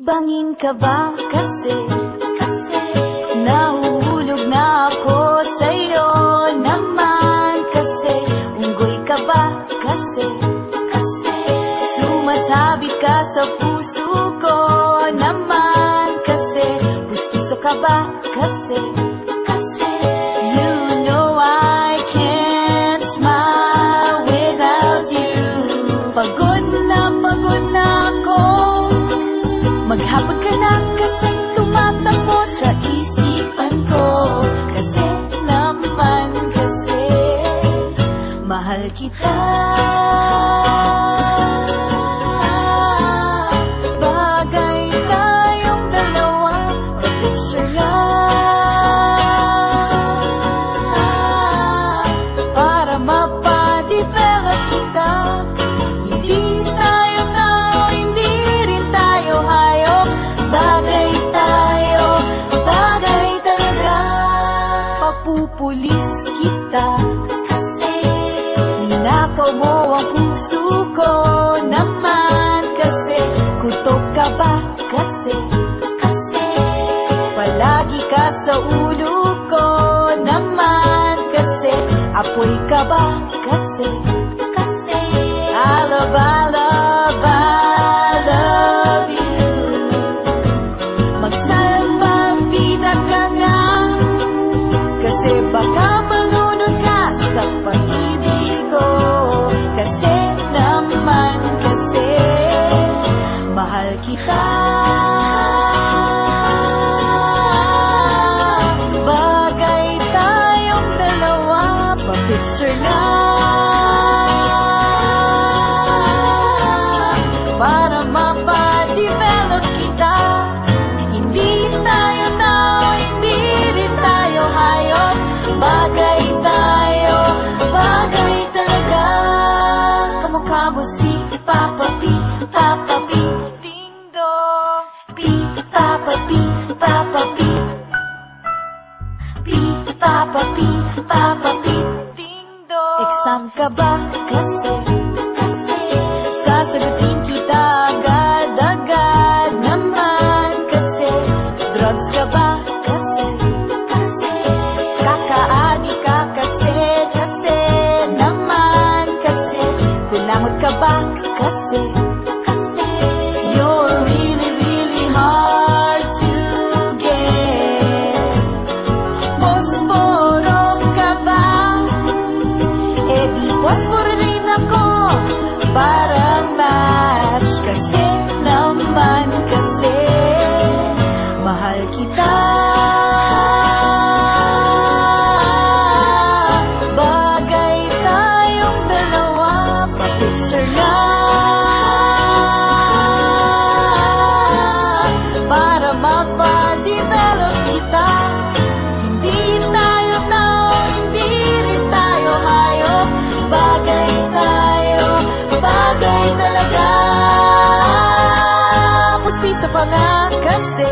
Bangin ka ba kasi nahuhulog na ako sa'yo naman kasi unggoy ka ba kasi sumasabit ka sa puso ko naman kasi pustiso ka ba kasi you know I can't smile without you. Pagod na ako, maghapon ka na kasing tumatakbo sa isipan ko. Kasi naman kasi mahal kita. Bagay tayong dalawa, pa-picture lang para mapadevelop kita. Hindi tayo tao, hindi rin tayo hayop. Bagay tayo, bagay talaga. Papupulis kita kasi ninakaw mo ang puso ko naman kasi kutok ka ba kasi palagi ka sa ulo ko naman kasi apoy ka ba kasi I love you. Magsalbabida ka nga kasi baka malunod ka sa pag-ibig ko. Kasi naman kasi mahal kita. Bagay tayong dalawa, pa-picture lang para mapadevelop kita. Hindi tayo tao, hindi rin tayo hayop. Bagay tayo, bagay talaga. Kamukha mo si Papa P, ding dong. P, Papa P, Papa P, ding dong. Exam ka ba kasi sasagutin kita agad-agad naman kasi drugs ka ba kasi kakaani ka kasi naman kasi kulangot ka ba kasi you're really hard to get. Posporo ka ba? Eh di posporo rin ako. Parang match kasi naman kasi mahal kita. Bagay tayong dalawa, pa-picture lang para mapadevelop kita. Hindi tayo tao, hindi rin tayo hayop. Bagay tayo, bagay talaga. Pustiso pa nga kasi